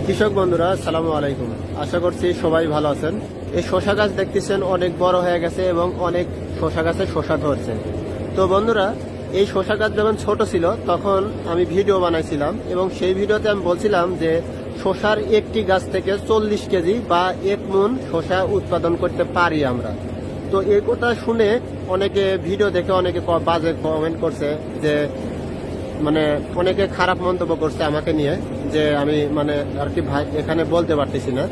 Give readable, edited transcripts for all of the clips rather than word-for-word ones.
কৃষক বন্ধুরা, আসসালামু আলাইকুম। আশা করছি সবাই ভালো আছেন। এই শসা গাছ দেখতেছেন অনেক বড় হয়ে গেছে এবং অনেক শসা গাছে শসা ধরছে। তো বন্ধুরা, এই শসা গাছ যখন ছোট ছিল তখন আমি ভিডিও বানাইছিলাম এবং সেই ভিডিওতে আমি বলছিলাম যে শসার একটি গাছ থেকে 40 কেজি বা 1 মণ শসা উৎপাদন করতে পারি আমরা। তো এই কথা শুনে অনেকে ভিডিও দেখে অনেকে বাজে কমেন্ট করছে, যে মানে অনেকে খারাপ মন্তব্য করছে আমাকে নিয়ে, যে আমি মানে আর কি ভাই এখানে বলতে পারতেছি না।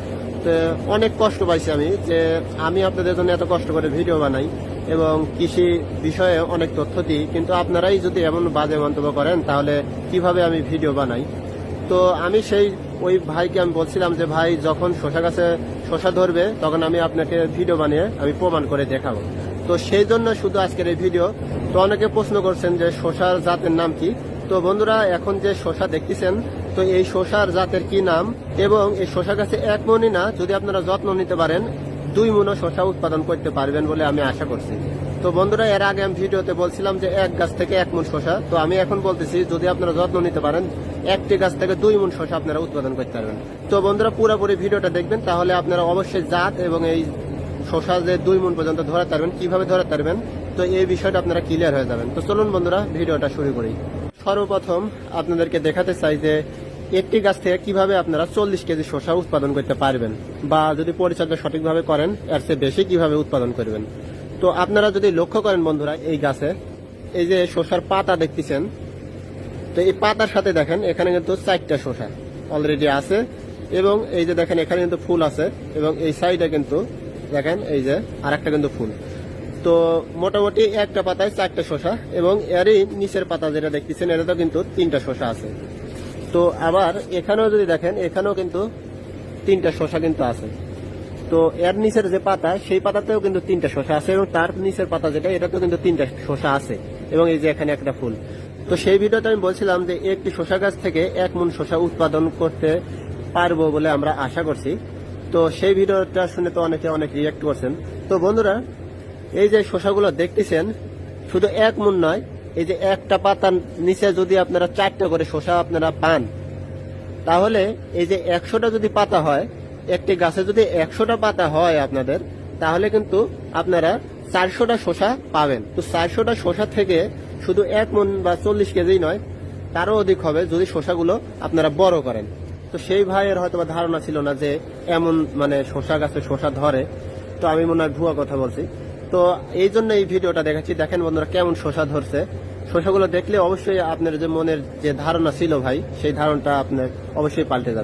তো অনেক কষ্ট পাইছি আমি, যে আমি আপনাদের জন্য এত কষ্ট করে ভিডিও বানাই এবং কৃষি বিষয়ে অনেক তথ্য দিই, কিন্তু আপনারাই যদি এমন বাজে মন্তব্য করেন তাহলে কিভাবে আমি ভিডিও বানাই। তো আমি ওই ভাইকে আমি বলছিলাম যে ভাই, যখন শসা গাছে শসা ধরবে তখন আমি আপনাকে ভিডিও বানিয়ে আমি প্রমাণ করে দেখাবো। তো সেই জন্য শুধু আজকের এই ভিডিও। তো অনেকে প্রশ্ন করছেন যে শসার জাতের নাম কি। তো বন্ধুরা, এখন যে শসা দেখতেছেন, তো এই শসার জাতের কি নাম এবং এই শসা গাছে 1 মণই না, যদি আপনারা যত্ন নিতে পারেন 2 মণও শসা উৎপাদন করতে পারবেন বলে আমি আশা করছি। তো বন্ধুরা, এর আগে আমি ভিডিওতে বলছিলাম যে এক গাছ থেকে 1 মণ শসা। তো আমি এখন বলতেছি, যদি আপনারা যত্ন নিতে পারেন একটি গাছ থেকে 2 মণ শসা আপনারা উৎপাদন করতে পারবেন। তো বন্ধুরা, পুরোপুরি ভিডিওটা দেখবেন, তাহলে আপনারা অবশ্যই জাত এবং এই শসা যে 2 মণ পর্যন্ত ধরাতে পারবেন, কিভাবে ধরাতে পারবেন, তো এই বিষয়টা আপনারা ক্লিয়ার হয়ে যাবেন। তো চলুন বন্ধুরা, ভিডিওটা শুরু করি। সর্বপ্রথম আপনাদেরকে দেখাতে চাই যে একটি গাছ থেকে কিভাবে আপনারা 40 কেজি শসা উৎপাদন করতে পারবেন, বা যদি পরিচর্যা সঠিকভাবে করেন এর চেয়ে বেশি কিভাবে উৎপাদন করবেন। তো আপনারা যদি লক্ষ্য করেন বন্ধুরা, এই গাছে এই যে শসার পাতা দেখতেছেন, তো এই পাতার সাথে দেখেন এখানে কিন্তু 4টা শসা অলরেডি আছে, এবং এই যে দেখেন এখানে কিন্তু ফুল আছে, এবং এই সাইডে কিন্তু দেখেন এই যে আরেকটা কিন্তু ফুল। তো মোটামুটি একটা পাতায় 4টা শসা, এবং এরই নিচের পাতা যেটা দেখতেছেন এটাতেও কিন্তু 3টা শসা আছে। তো আবার এখানেও যদি দেখেন, এখানেও কিন্তু 3টা শসা কিন্তু আছে। তো এর নিচের যে পাতা, সেই পাতাতেও কিন্তু 3টা শসা আছে, এবং তার নিচের পাতা যেটা, এটাতেও কিন্তু 3টা শসা আছে, এবং এই যে এখানে একটা ফুল। তো সেই ভিডিওতে আমি বলছিলাম যে একটি শসা গাছ থেকে 1 মণ শসা উৎপাদন করতে পারবো বলে আমরা আশা করছি। তো সেই ভিডিওটা শুনে তো অনেকে অনেক রিয়াক্ট করছেন। তো বন্ধুরা, এই যে শসাগুলো দেখতেছেন, শুধু 1 মণ নয়, এই যে একটা পাতার নিচে যদি আপনারা 4টা করে শসা আপনারা পান, তাহলে এই যে 100টা যদি পাতা হয়, একটি গাছে যদি 100টা পাতা হয় আপনাদের, তাহলে কিন্তু আপনারা 400টা শসা পাবেন। তো 400টা শসা থেকে শুধু 1 মণ বা 40 কেজি নয়, তারও অধিক হবে যদি শসাগুলো আপনারা বড় করেন। তো সেই ভাইয়ের হয়তো ধারণা ছিল না যে এমন মানে শসা গাছে শসা ধরে। তো আমি মনে হয় ভুয়া কথা বলছি। তো এই জন্য এই ভিডিওটা দেখাচ্ছি। দেখেন বন্ধুরা, কেমন শসা ধরছে। শসাগুলো দেখলে অবশ্যই আপনার যে মনের যে ধারণা ছিল ভাই, সেই ধারণাটা আপনার অবশ্যই পাল্টে যাবে।